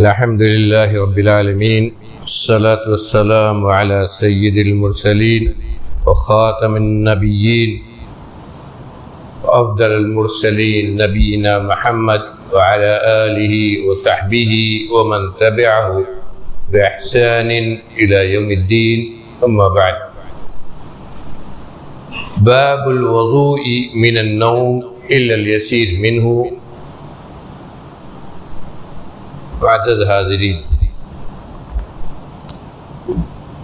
الحمد لله رب العالمين والصلاة والسلام على سيد المرسلين وخاتم النبيين وأفضل المرسلين نبينا محمد وعلى آله وصحبه ومن تبعه بإحسان إلى يوم الدين. أما بعد، باب الوضوء من النوم إلا اليسير منه. معزز حاضرین،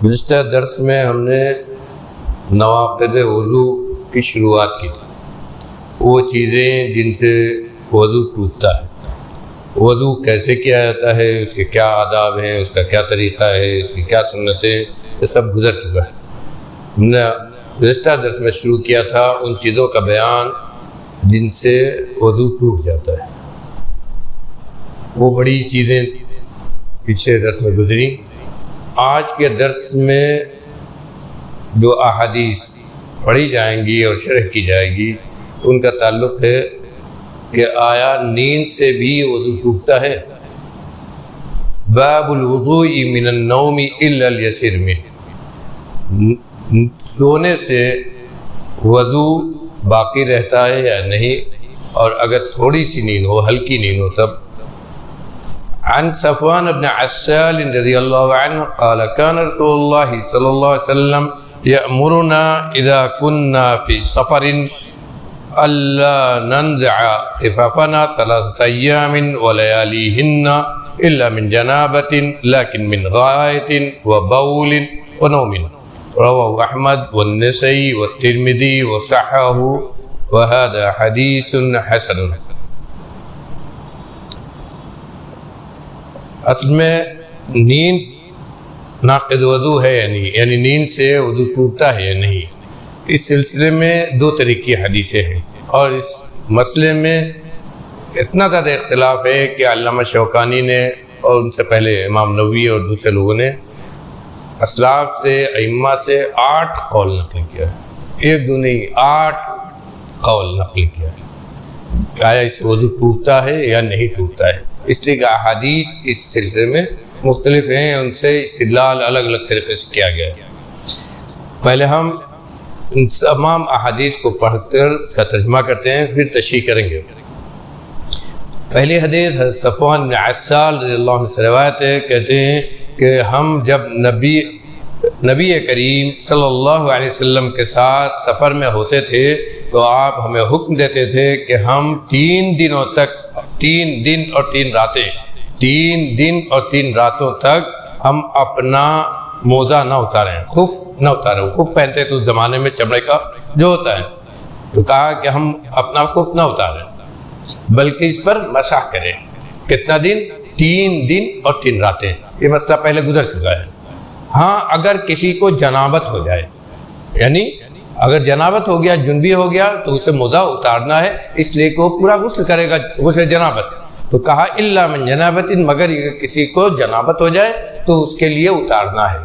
گزشتہ درس میں ہم نے نواقض وضو کی شروعات کی تھی، وہ چیزیں جن سے وضو ٹوٹتا ہے، وضو کیسے کیا جاتا ہے، اس کے کیا آداب ہیں، اس کا کیا طریقہ ہے، اس کی کیا سنتیں، یہ سب گزر چکا ہے. ہم نے گزشتہ درس میں شروع کیا تھا ان چیزوں کا بیان جن سے وضو ٹوٹ جاتا ہے. وہ بڑی چیزیں پچھلے درس میں گزری. آج کے درس میں جو احادیث پڑھی جائیں گی اور شرح کی جائے گی ان کا تعلق ہے کہ آیا نیند سے بھی وضو ٹوٹتا ہے. باب الوضوء من النوم الا اليسير منه. سونے سے وضو باقی رہتا ہے یا نہیں، اور اگر تھوڑی سی نیند ہو، ہلکی نیند ہو تب. عن صفوان بن عسال رضی اللہ عنہ قال كان رسول الله صلی اللہ علیہ وسلم يأمرنا اذا كنا في سفر الا ننزع خفافنا 3 ايام ولياليهن الا من جنابة لكن من غائط وبول ونوم. رواه احمد والنسائی والترمذی وصححه وهذا حدیث حسن. اصل میں نیند ناقض وضو ہے یعنی نیند سے وضو ٹوٹتا ہے یا نہیں، اس سلسلے میں 2 طرح کی حدیثیں ہیں، اور اس مسئلے میں اتنا زیادہ اختلاف ہے کہ علامہ شوکانی نے اور ان سے پہلے امام نووی اور دوسرے لوگوں نے اسلاف سے، ائمہ سے 8 قول نقل کیا ہے. 1 2 نہیں، 8 قول نقل کیا ہے کہ آیا اس سے وضو ٹوٹتا ہے یا نہیں ٹوٹتا ہے. اس لیے کہ احادیث اس سلسلے میں مختلف ہیں، ان سے استدلال الگ الگ طریقے سے کیا گیا ہے. پہلے ہم ان تمام احادیث کو پڑھ کر اس کا ترجمہ کرتے ہیں، پھر تشریح کریں گے. پہلی حدیث حضرت صفوان بن عسال رضی اللہ عنہ سے روایت ہے، کہتے ہیں کہ ہم جب نبی کریم صلی اللہ علیہ وسلم کے ساتھ سفر میں ہوتے تھے تو آپ ہمیں حکم دیتے تھے کہ ہم 3 دنوں تک 3 دن اور 3 راتوں تک ہم اپنا موزہ نہ اتاریں، خف نہ اتاریں. خف پہنتے تو اس زمانے میں چمڑے کا جو ہوتا ہے، تو کہا کہ ہم اپنا خف نہ اتاریں بلکہ اس پر مسح کریں. کتنا دن؟ 3 دن اور 3 راتیں. یہ مسئلہ پہلے گزر چکا ہے. ہاں، اگر کسی کو جنابت ہو جائے، یعنی اگر جنابت ہو گیا، جنبی ہو گیا، تو اسے موزہ اتارنا ہے، اس لیے کہ وہ پورا غسل کرے گا، غسل جنابت. تو کہا الا من جنابت، مگر کسی کو جنابت ہو جائے تو اس کے لیے اتارنا ہے.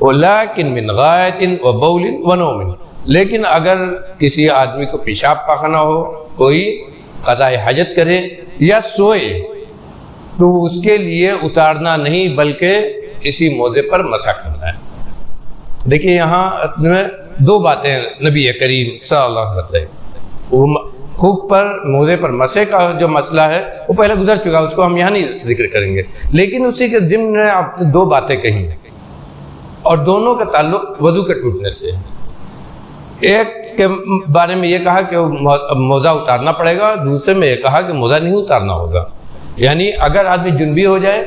ولکن من غائط وبول ونوم. لیکن اگر کسی آدمی کو پیشاب پاخانہ ہو، کوئی قضاء حاجت کرے یا سوئے، تو اس کے لیے اتارنا نہیں بلکہ اسی موزے پر مسح کرنا ہے. دیکھیے یہاں اصل میں 2 باتیں نبی کریم صلی اللہ علیہ وسلم. وہ خوب پر موزے پر مسح کا جو مسئلہ ہے وہ پہلے گزر چکا، اس کو ہم یہاں نہیں ذکر کریں گے، لیکن اسی کے ضمن میں آپ نے 2 باتیں کہی ہیں اور دونوں کا تعلق وضو کے ٹوٹنے سے ہے. ایک کے بارے میں یہ کہا کہ موزہ اتارنا پڑے گا، دوسرے میں یہ کہا کہ موزہ نہیں اتارنا ہوگا. یعنی اگر آدمی جنبی ہو جائے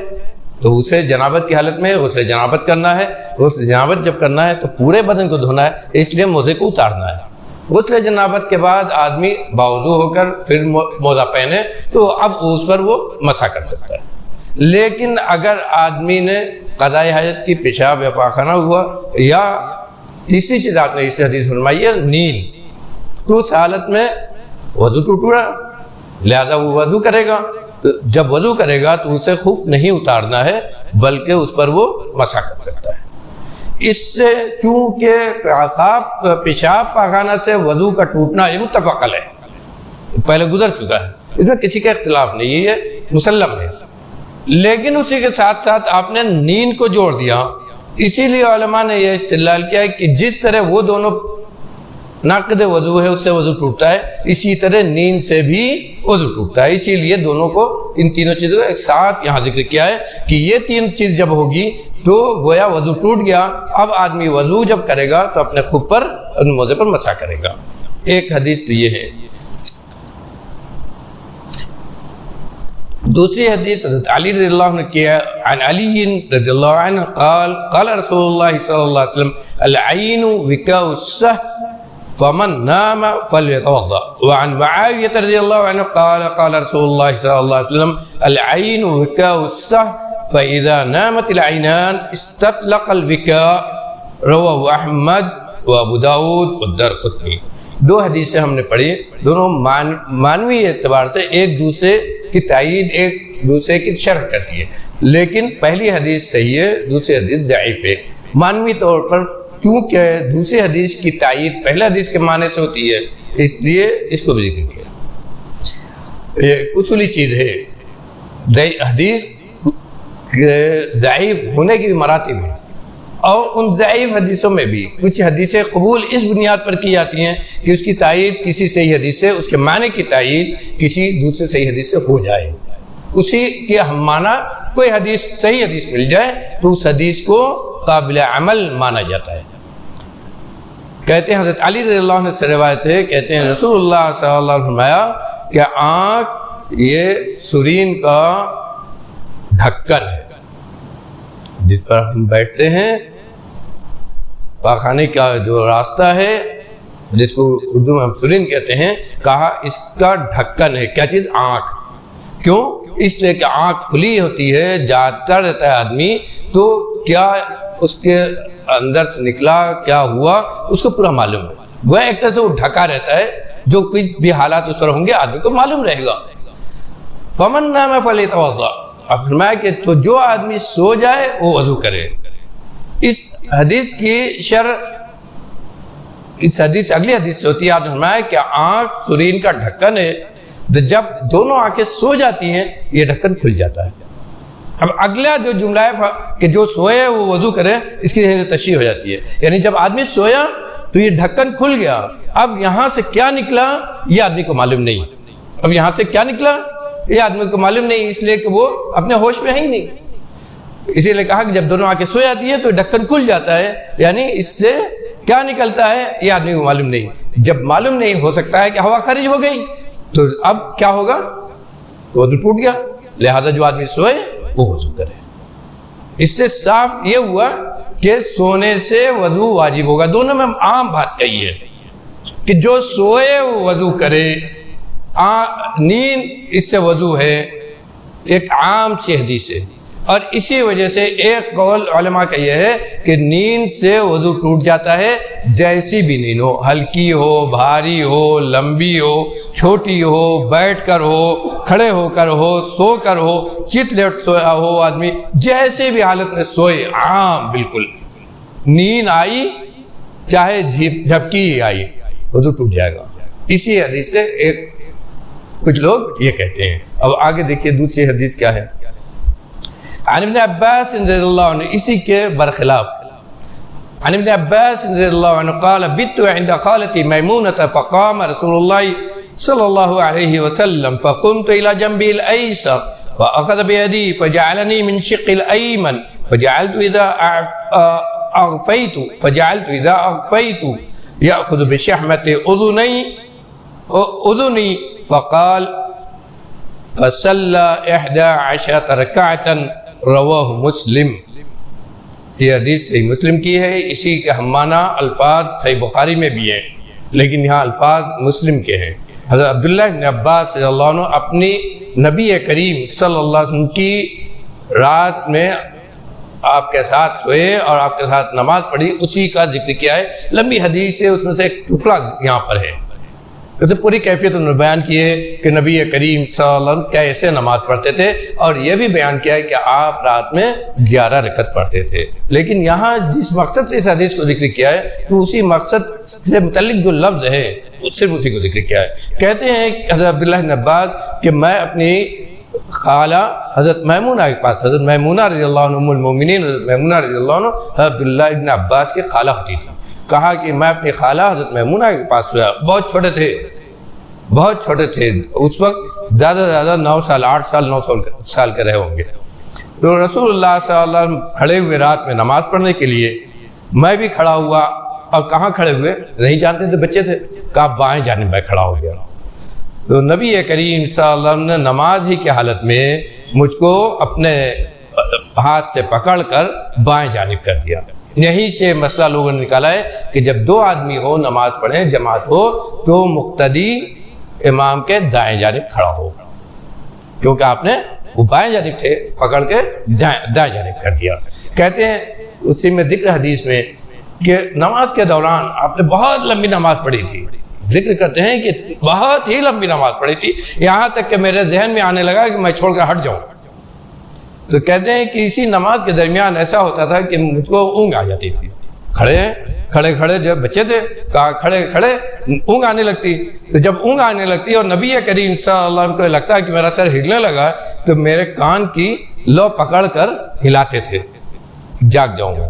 تو اسے جنابت کی حالت میں غسل جنابت کرنا ہے. غسل جنابت جب کرنا ہے تو پورے بدن کو دھونا ہے، اس لیے موزے کو اتارنا ہے. غسل جنابت کے بعد آدمی باوضو ہو کر پھر موزہ پہنے تو اب اس پر وہ مسح کر سکتا ہے. لیکن اگر آدمی نے قضاء حاجت کی، پیشاب یا پاخانہ ہوا، یا تیسری چیز آپ نے اس حدیث فرمائی ہے نیند، تو اس حالت میں وضو ٹوٹا، لہذا وہ وضو کرے گا. جب وضو کرے گا تو اسے خف نہیں اتارنا ہے بلکہ اس پر وہ مسح کر سکتا ہے. اس سے چونکہ پیشاب پاخانہ سے وضو کا ٹوٹنا یہ متفق علیہ ہے، پہلے گزر چکا ہے، اس میں کسی کا اختلاف نہیں ہے، یہ مسلم ہے. لیکن اسی کے ساتھ ساتھ آپ نے نیند کو جوڑ دیا. اسی لیے علماء نے یہ استدلال کیا ہے کہ جس طرح وہ دونوں ناقض وضو ہے اس سے وضو ٹوٹتا ہے، اسی طرح نیند سے بھی وضو ٹوٹتا ہے. اسی لیے دونوں کو، ان تینوں چیزوں کو ایک ساتھ یہاں ذکر کیا ہے کہ یہ تین چیز جب ہوگی تو گویا وضو ٹوٹ گیا. اب آدمی وضو جب کرے گا تو اپنے خف پر، اپنے موزے پر مسح کرے گا. ایک حدیث تو یہ ہے. دوسری حدیث حضرت علی رضی اللہ عنہ کی ہے، عن علی رضی اللہ عنہ قال قال رسول اللہ صلی اللہ علیہ وسلم العین وکاء السہ فمن نام فلیتوضا. وعن معاویہ رضی اللہ عنہ قال قال رسول اللہ صلی اللہ علیہ وسلم العین وکاء السہ فاذا نامت العینان استطلق الوکاء. رواه احمد و ابو داود والدارقطنی. دو حدیثیں ہم نے پڑھی، دونوں معنوی اعتبار سے ایک دوسرے کی تائید، ایک دوسرے کی شرح کرتی ہے، لیکن پہلی حدیث صحیح ہے، دوسری حدیث ضعیف ہے. معنوی طور پر چونکہ دوسری حدیث کی تائید پہلی حدیث کے معنی سے ہوتی ہے، اس لیے اس کو بھی ذکر کیا. یہ اصولی چیز ہے. حدیث ضعیف ہونے کی بھی مراتب ہیں، اور ان ضعیف حدیثوں میں بھی کچھ حدیثیں قبول اس بنیاد پر کی جاتی ہیں کہ اس کی تائید کسی صحیح حدیث سے، اس کے معنی کی تائید کسی دوسرے صحیح حدیث سے ہو جائے. اسی کے ہم معنی کوئی حدیث صحیح حدیث مل جائے تو اس حدیث کو قابل عمل مانا جاتا ہے. کہتے ہیں حضرت علی رضی اللہ عنہ سے روایت ہے، کہتے ہیں رسول اللہ صلی اللہ علیہ وسلم فرمایا کہ آنکھ یہ سرین کا ڈھکن ہے جس پر ہم بیٹھتے ہیں. پاخانے کا جو راستہ ہے جس کو اردو میں ہم سرین کہتے ہیں، کہا اس کا ڈھکن ہے. کیا چیز؟ آنکھ. کیوں؟ اس لیے کہ آنکھ کھلی ہوتی ہے، جاگتا رہتا ہے آدمی، تو کیا اس کے اندر سے نکلا، کیا ہوا، اس کو پورا معلوم ہے. وہ ایک طرح سے وہ ڈھکا رہتا ہے، جو کچھ بھی حالات اس پر ہوں گے آدمی کو معلوم رہے گا. فمن نام فلیتوضا. اب فرمایا کہ تو جو آدمی سو جائے وہ وضو کرے. اس حدیث کی شرح اس حدیث اگلی حدیث سے ہوتی ہے. آپ نے فرمایا کہ آنکھ سرین کا ڈھکن ہے، جب دونوں آنکھیں سو جاتی ہیں یہ ڈھکن کھل جاتا ہے. اب اگلا جو جملہ ہے کہ جو سوئے وہ وضو کرے، اس کی تشریح ہو جاتی ہے. یعنی جب آدمی سویا تو یہ ڈھکن کھل گیا. اب یہاں سے کیا نکلا یہ آدمی کو معلوم نہیں. اب یہاں سے کیا نکلا یہ آدمی کو معلوم نہیں، اس لیے کہ وہ اپنے ہوش میں ہے ہی نہیں. اسی لیے کہا کہ جب دونوں آنکھیں سو جاتی ہیں تو ڈھکن کھل جاتا ہے، یعنی اس سے کیا نکلتا ہے یہ آدمی کو معلوم نہیں. جب معلوم نہیں، ہو سکتا ہے کہ ہوا خارج ہو گئی، تو اب کیا ہوگا؟ تو وضو ٹوٹ گیا. لہذا جو آدمی سوئے وہ وضو کرے. اس سے صاف یہ ہوا کہ سونے سے وضو واجب ہوگا. دونوں میں عام بات کہی ہے کہ جو سوئے وہ وضو کرے. نیند اس سے وضو ہے، ایک عام سی حدیث ہے. اور اسی وجہ سے ایک قول علماء کا یہ ہے کہ نیند سے وضو ٹوٹ جاتا ہے، جیسی بھی نیند ہو، ہلکی ہو، بھاری ہو، لمبی ہو، چھوٹی ہو، بیٹھ کر ہو، کھڑے ہو کر ہو، سو کر ہو، چت لیٹ سویا ہو آدمی، جیسے بھی حالت میں سوئے، عام بالکل نیند آئی چاہے جھپکی ہی آئی، وضو ٹوٹ جائے گا. اسی حدیث سے ایک کچھ لوگ یہ کہتے ہیں. اب آگے دیکھیے دوسری حدیث کیا ہے. عن ابن عباس رضی اللہ عنہ، اسی کے برخلاف، عن ابن عباس رضی اللہ عنہ قال بت عند خالتي میمونة فقام رسول الله صلی اللہ علیہ وسلم فقمت الى جنبه الايسر فاخذ بيدي فجعلني من شق الايمن فجعلت اذا اغفيت ياخذ بشحمة اذني فقال فصلى 11 ركعة رواہ مسلم. یہ حدیث صحیح مسلم کی ہے. اسی کے ہم معنی الفاظ صحیح بخاری میں بھی ہیں، لیکن یہاں الفاظ مسلم کے ہیں. حضرت عبداللہ بن عباس رضی اللہ عنہ اپنی نبی کریم صلی اللہ علیہ وسلم کی رات میں آپ کے ساتھ سوئے اور آپ کے ساتھ نماز پڑھی، اسی کا ذکر کیا ہے. لمبی حدیث ہے، اس میں سے ایک ٹکڑا یہاں پر ہے. تو پوری کیفیت انہوں نے بیان کی ہے کہ نبی کریم صلی اللہ علیہ وسلم کیسے نماز پڑھتے تھے، اور یہ بھی بیان کیا ہے کہ آپ رات میں 11 رکعت پڑھتے تھے. لیکن یہاں جس مقصد سے اس حدیث کو ذکر کیا ہے تو اسی مقصد سے متعلق جو لفظ ہے صرف اسی کو ذکر کیا ہے. کہتے ہیں حضرت عبداللہ بن عباس کہ میں اپنی خالہ حضرت میمونہ کے پاس، حضرت میمونہ رضی اللہ عنہ ام المومنین حضرت میمونہ رضی اللہ عنہ عبداللہ ابن عباس کی خالہ ہوتی تھی، کہا کہ میں اپنی خالہ حضرت میمونہ کے پاس سویا، بہت چھوٹے تھے اس وقت، زیادہ سے زیادہ 9 سال 8 سال 9 سال کے رہے ہوں گے۔ تو رسول اللہ صلی اللہ علیہ وسلم کھڑے ہوئے رات میں نماز پڑھنے کے لیے، میں بھی کھڑا ہوا، اور کہاں کھڑے ہوئے نہیں جانتے تھے، بچے تھے، کہا بائیں جانب میں کھڑا ہو گیا۔ تو نبی کریم صلی اللہ علیہ وسلم نے نماز ہی کی حالت میں مجھ کو اپنے ہاتھ سے پکڑ کر بائیں جانب کر دیا۔ یہیں سے مسئلہ لوگوں نے نکالا ہے کہ جب 2 آدمی ہو نماز پڑھیں جماعت ہو تو مقتدی امام کے دائیں جانب کھڑا ہو، کیونکہ آپ نے وہ بائیں جانب تھے پکڑ کے دائیں جانب کر دیا۔ کہتے ہیں اسی میں ذکر حدیث میں کہ نماز کے دوران آپ نے بہت لمبی نماز پڑھی تھی، ذکر کرتے ہیں کہ بہت ہی لمبی نماز پڑھی تھی، یہاں تک کہ میرے ذہن میں آنے لگا کہ میں چھوڑ کر ہٹ جاؤں۔ تو کہتے ہیں کہ اسی نماز کے درمیان ایسا ہوتا تھا کہ مجھ کو اونگ آ جاتی تھی، کھڑے جب بچے تھے کہا کھڑے اونگ آنے لگتی، تو جب اونگ آنے لگتی اور نبی کریم صلی اللہ علیہ وسلم کو لگتا کہ میرا سر ہلنے لگا تو میرے کان کی لو پکڑ کر ہلاتے تھے، جاگ جاؤں گا۔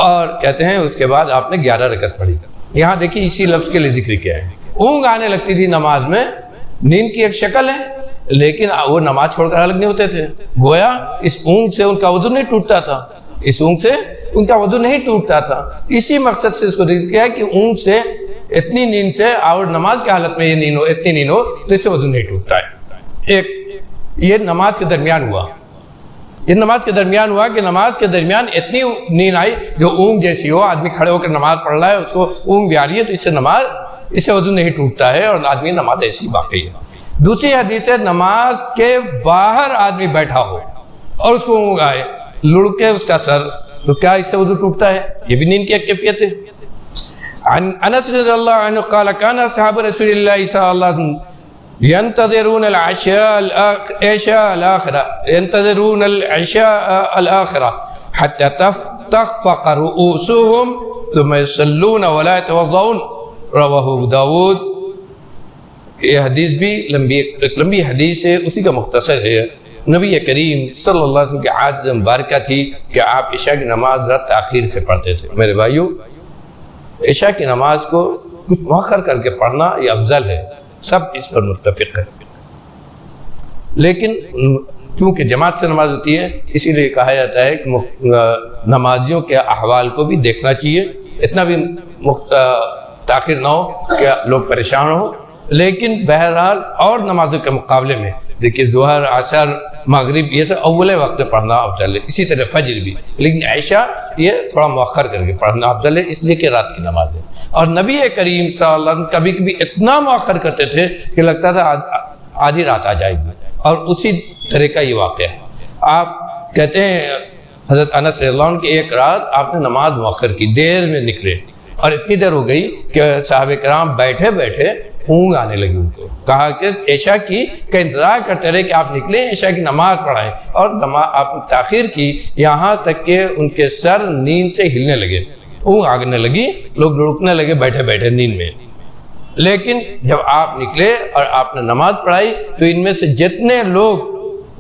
اور کہتے ہیں اس کے بعد آپ نے 11 رکعت پڑھی۔ یہاں دیکھیے اسی لفظ کے لیے ذکر کیا ہے، اونگ آنے لگتی تھی نماز میں، نیند کی ایک شکل ہے، لیکن وہ نماز چھوڑ کر الگ نہیں ہوتے تھے، گویا اس اونگ سے ان کا وضو نہیں ٹوٹتا تھا، اس اونگ سے ان کا وضو نہیں ٹوٹتا تھا۔ اسی مقصد سے اس کو ذکر کیا ہے کہ اونگ سے اتنی نیند سے اور نماز کی حالت میں یہ نیند ہو، اتنی نیند ہو تو اس سے وضو نہیں ٹوٹتا ہے۔ ایک یہ نماز کے درمیان ہوا، یہ نماز کے درمیان ہوا کہ نماز کے درمیان اتنی نیند آئی جو اونگ جیسی ہو، آدمی کھڑے ہو کر نماز پڑھ رہا ہے اس کو اونگ بھی آ رہی ہے تو اس سے وضو نہیں ٹوٹتا ہے اور آدمی نماز ایسی باقی ہے۔ دوسری حدیث ہے نماز کے باہر آدمی بیٹھا ہو اور اس کو اونگ آئے، لڑکے اس کا سر، تو کیا اس سے وضو ٹوٹتا ہے؟ یہ بھی نیند کی ایک کیفیت ہے۔ انس رضی اللہ عنہ قال کان اصحاب رسول اللہ صلی اللہ علیہ وسلم ينتظرون العشاء الآخرة حتى تخفق رؤوسهم ثم يصلون ولا يتوضؤون رواہ ابو داود۔ یہ حدیث بھی ایک لمبی حدیث ہے، اسی کا مختصر ہے۔ نبی کریم صلی اللہ علیہ وسلم کی عادت مبارکہ تھی کہ آپ عشاء کی نماز ذرا تاخیر سے پڑھتے تھے۔ میرے بھائیو، عشاء کی نماز کو کچھ مؤخر کر کے پڑھنا یہ افضل ہے، سب اس پر متفق ہے، لیکن چونکہ جماعت سے نماز ہوتی ہے اسی لیے کہا جاتا ہے کہ نمازیوں کے احوال کو بھی دیکھنا چاہیے، اتنا بھی تاخیر نہ ہو کہ لوگ پریشان ہوں، لیکن بہرحال اور نمازوں کے مقابلے میں دیکھیے ظہر، عصر، مغرب یہ سب اول وقت پڑھنا افضل ہے، اسی طرح فجر بھی، لیکن عشاء یہ تھوڑا مؤخر کر کے پڑھنا افضل ہے، اس لیے کہ رات کی نماز ہے۔ اور نبی کریم صلی اللہ علیہ وسلم کبھی کبھی اتنا مؤخر کرتے تھے کہ لگتا تھا آدھی رات آ جائے گی، اور اسی طرح کا یہ واقعہ ہے۔ آپ کہتے ہیں حضرت انس رضی اللہ عنہ کی ایک رات آپ نے نماز مؤخر کی، دیر میں نکلے اور اتنی دیر ہو گئی کہ صحابہ کرام بیٹھے بیٹھے اونگ آنے لگی ان کو، کہا کہ عشاء کی کا انتظار کرتے رہے کہ آپ نکلیں عشاء کی نماز پڑھائیں، اور آپ نے تاخیر کی یہاں تک کہ ان کے سر نیند سے ہلنے لگے، اونگ آگنے لگی، لوگ لڑکنے لگے بیٹھے بیٹھے نیند میں۔ لیکن جب آپ نکلے اور آپ نے نماز پڑھائی تو ان میں سے جتنے لوگ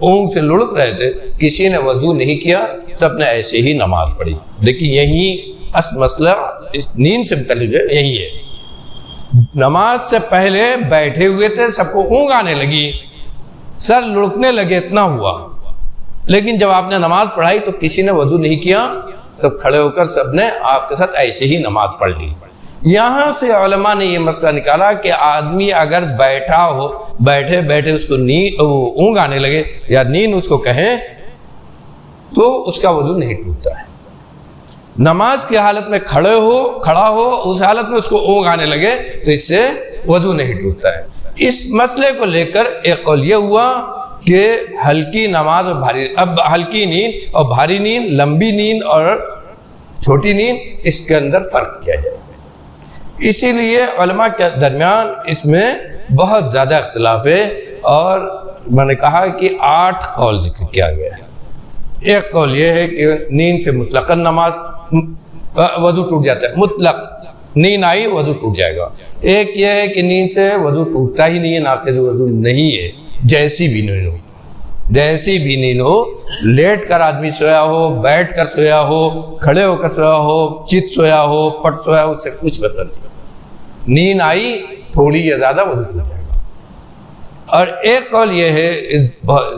اونگ سے لڑک رہے تھے کسی نے وضو نہیں کیا، سب نے ایسے ہی نماز پڑھی۔ لیکن یہی اصل مسئلہ اس نیند سے متعلق ہے، یہی ہے، نماز سے پہلے بیٹھے ہوئے تھے، سب کو اونگ آنے لگی، سر لڑکنے لگے، اتنا ہوا، لیکن جب آپ نے نماز پڑھائی تو کسی نے وضو نہیں کیا، سب کھڑے ہو کر سب نے آپ کے ساتھ ایسے ہی نماز پڑھ لی۔ یہاں سے علماء نے یہ مسئلہ نکالا کہ آدمی اگر بیٹھا ہو، بیٹھے بیٹھے اس کو اونگ آنے لگے یا نیند اس کو کہیں تو اس کا وضو نہیں ٹوٹتا ہے۔ نماز کی حالت میں کھڑا ہو اس حالت میں اس کو اونگ آنے لگے تو اس سے وضو نہیں ٹوٹتا ہے۔ اس مسئلے کو لے کر ایک قول یہ ہوا کہ ہلکی نماز اور بھاری، اب ہلکی نیند اور بھاری نیند، لمبی نیند اور چھوٹی نیند، اس کے اندر فرق کیا جائے۔ اسی لیے علماء کے درمیان اس میں بہت زیادہ اختلاف ہے، اور میں نے کہا کہ 8 قول ذکر کیا گیا ہے۔ ایک قول یہ ہے کہ نیند سے مطلقاً نماز وضو ٹوٹ جاتا ہے، مطلق نیند آئی وضو ٹوٹ جائے گا۔ ایک یہ ہے کہ نیند سے وضو ٹوٹتا ہی نہیں ہے، ناقض وضو نہیں ہے، جیسی بھی نیند ہو، جیسی بھی نیند ہو، لیٹ کر آدمی سویا ہو، بیٹھ کر سویا ہو، کھڑے ہو کر سویا ہو، چت سویا ہو، پٹ سویا ہو، اس سے کچھ مطلب نہیں۔ نیند آئی تھوڑی یا زیادہ وضو ٹوٹ جائے گا۔ اور ایک قول یہ ہے،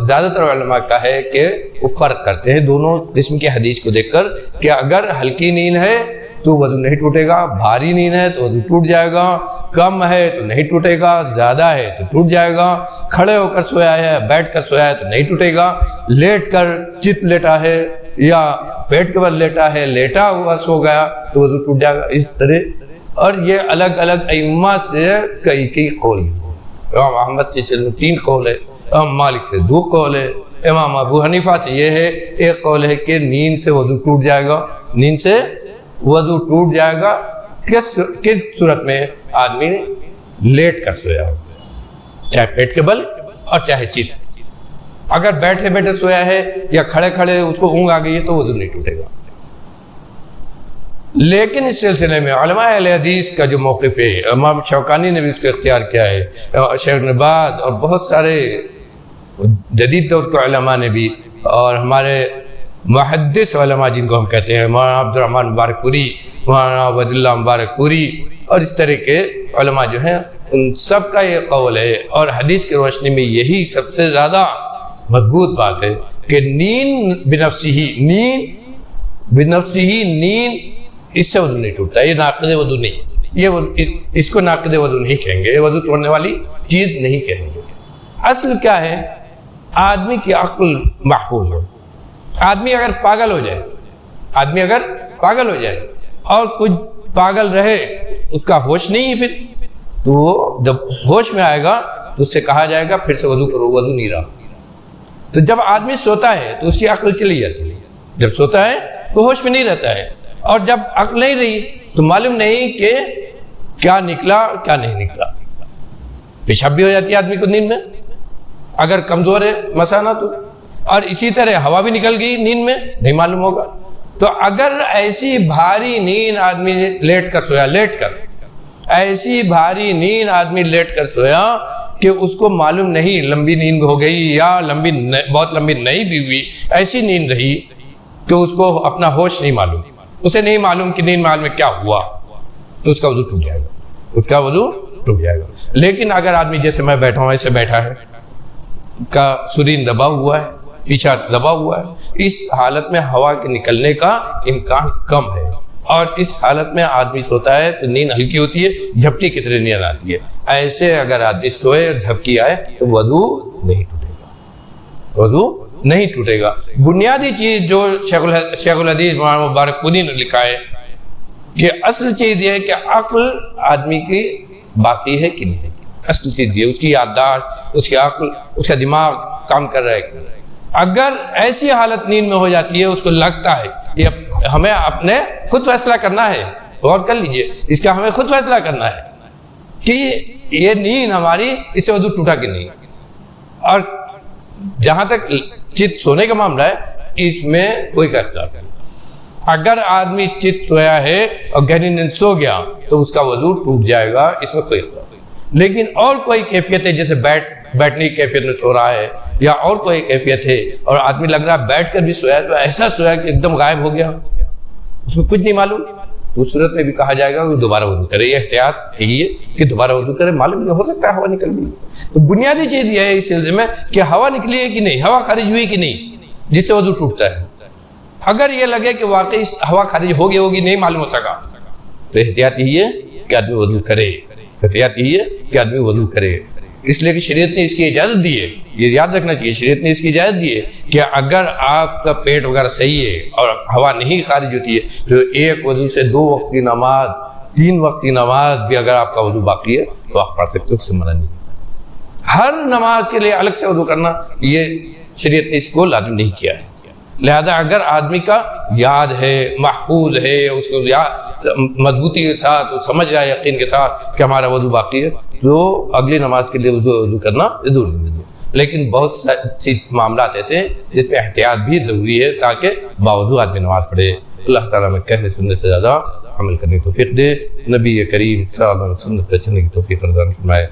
زیادہ تر علماء کا ہے کہ وہ فرق کرتے ہیں دونوں قسم کی حدیث کو دیکھ کر کہ اگر ہلکی نیند ہے تو وضو نہیں ٹوٹے گا، بھاری نیند ہے تو وضو ٹوٹ جائے گا، کم ہے تو نہیں ٹوٹے گا، زیادہ ہے تو ٹوٹ جائے گا، کھڑے ہو کر سویا ہے، بیٹھ کر سویا ہے تو نہیں ٹوٹے گا، لیٹ کر چت لیٹا ہے یا پیٹ کے بل لیٹا ہے، لیٹا ہوا سو گیا تو وضو ٹوٹ جائے گا، اس طرح۔ اور یہ الگ الگ ائمہ سے کئی قول ہیں۔ امام احمد سے 3 قول ہے، امام مالک سے 2 قول ہے، امام ابو حنیفہ سے یہ ہے، ایک قول ہے کہ نیند سے وضو ٹوٹ جائے گا، نیند سے وضو ٹوٹ جائے گا۔ کس صورت میں؟ آدمی لیٹ کر سویا ہو، چاہے پیٹ کے بل اور چاہے چت۔ اگر بیٹھے بیٹھے سویا ہے یا کھڑے کھڑے اس کو اونگ آ گئی ہے تو وضو نہیں ٹوٹے گا۔ لیکن اس سلسلے میں علماء اہل حدیث کا جو موقف ہے، امام شوکانی نے بھی اس کو اختیار کیا ہے، شیخ ابن باز اور بہت سارے جدید دور کے علماء نے بھی، اور ہمارے محدث علماء جن کو ہم کہتے ہیں، مولانا عبد الرحمن مبارک پوری، مولانا عبد اللہ مبارک پوری اور اس طرح کے علماء جو ہیں، ان سب کا یہ قول ہے، اور حدیث کی روشنی میں یہی سب سے زیادہ مضبوط بات ہے کہ نیند بنفسی ہی نیند اس سے وضو نہیں ٹوٹتا، یہ ناقض وضو نہیں، یہ اس کو ناقض وضو نہیں کہیں گے، یہ وضو توڑنے والی چیز نہیں کہیں گے۔ اصل کیا ہے؟ آدمی کی عقل محفوظ ہو۔ آدمی اگر پاگل ہو جائے اور کچھ پاگل رہے، اس کا ہوش نہیں ہے، پھر تو جب ہوش میں آئے گا تو اس سے کہا جائے گا پھر سے وضو کرو، وضو نہیں رہا۔ تو جب آدمی سوتا ہے تو اس کی عقل چلی جاتی ہے، جب سوتا ہے تو ہوش میں نہیں رہتا ہے، اور جب عقل نہیں رہی تو معلوم نہیں کہ کیا نکلا کیا نہیں نکلا۔ پیشاب بھی ہو جاتی ہے آدمی کو نیند میں اگر کمزور ہے مثلا تو، اور اسی طرح ہوا بھی نکل گئی نیند میں، نہیں معلوم ہوگا۔ تو اگر ایسی بھاری نیند آدمی لیٹ کر سویا کہ اس کو معلوم نہیں لمبی نیند ہو گئی یا بہت لمبی نہیں بھی ہوئی، ایسی نیند رہی کہ اس کو اپنا ہوش نہیں معلوم، اسے نہیں معلوم کہ نیند محل میں کیا ہوا، تو اس کا وضو ٹوٹ جائے گا، لیکن اگر آدمی جیسے میں بیٹھا ہوں ایسے بیٹھا ہے، کا سرین دبا ہوا ہے، پیچھا دبا ہوا ہے، اس حالت میں ہوا کے نکلنے کا امکان کم ہے، اور اس حالت میں آدمی سوتا ہے تو نیند ہلکی ہوتی ہے، جھپکی کی طرح نیند آتی ہے۔ ایسے اگر آدمی سوئے اور جھپکی آئے تو وضو نہیں ٹوٹے گا۔ بنیادی چیز جو شیخ الحدیث مولانا مبارک پوری نے لکھا ہے کہ اصل چیز یہ ہے کہ عقل آدمی کی باقی ہے کہ نہیں ہے، اصل چیز یہ، اس کی یادداشت، اس کی عقل، اس کا دماغ کام کر رہا ہے۔ اگر ایسی حالت نیند میں ہو جاتی ہے، اس کو لگتا ہے یہ ہمیں اپنے خود فیصلہ کرنا ہے، غور کر لیجئے، اس کا ہمیں خود فیصلہ کرنا ہے کہ یہ نیند ہماری، اس سے وضو ٹوٹا کہ نہیں۔ اور جہاں تک چت سونے کا معاملہ ہے، اس میں کوئی فیصلہ نہیں۔ اگر آدمی چت سویا ہے اور گہری نیند سو گیا تو اس کا وضو ٹوٹ جائے گا، اس میں کوئی اختلاف نہیں۔ لیکن اور کوئی کیفیت ہے، جیسے بیٹھنے کی کیفیت میں سو رہا ہے، یا اور کوئی کیفیت ہے اور آدمی لگ رہا ہے بیٹھ کر بھی سویا، تو ایسا سویا کہ ایک دم غائب ہو گیا، اس کو کچھ نہیں معلوم، تو اس صورت میں بھی کہا جائے گا کہ دوبارہ وضو کرے۔ یہ احتیاط یہی ہے کہ دوبارہ وضو کرے، معلوم نہیں ہو سکتا ہے ہوا نکل گئی۔ تو بنیادی چیز یہ ہے اس سلسلے میں کہ ہوا نکلی ہے کہ نہیں، ہوا خارج ہوئی کہ نہیں، جس سے وضو ٹوٹتا ہے۔ اگر یہ لگے کہ واقعی ہوا خارج ہوگی نہیں معلوم ہو سکا، تو احتیاط یہی ہے کہ آدمی وضو کرے، اس لیے کہ شریعت نے اس کی اجازت دی ہے، یہ یاد رکھنا چاہیے، شریعت نے اس کی اجازت دی ہے کہ اگر آپ کا پیٹ وغیرہ صحیح ہے اور ہوا نہیں خارج ہوتی ہے تو ایک وضو سے 2 وقت کی نماز، 3 وقت کی نماز بھی اگر آپ کا وضو باقی ہے تو آپ پڑھ سکتے ہو، اس سے منع نہیں۔ ہر نماز کے لیے الگ سے وضو کرنا، یہ شریعت نے اس کو لازم نہیں کیا ہے۔ لہذا اگر آدمی کا یاد ہے، محفوظ ہے، اس کو مضبوطی کے ساتھ سمجھ رہا ہے، یقین کے ساتھ کہ ہمارا وضو باقی ہے، تو اگلی نماز کے لیے وضو کرنا ضروری نہیں ہے۔ لیکن بہت سی معاملات ایسے ہیں جس میں احتیاط بھی ضروری ہے تاکہ باوضو آدمی نماز پڑھے۔ اللہ تعالیٰ میں کہنے سننے سے زیادہ عمل کرنے کی توفیق دے، نبی کریم صلی اللہ علیہ وسلم پر چلنے کی توفیق عطا فرمائے۔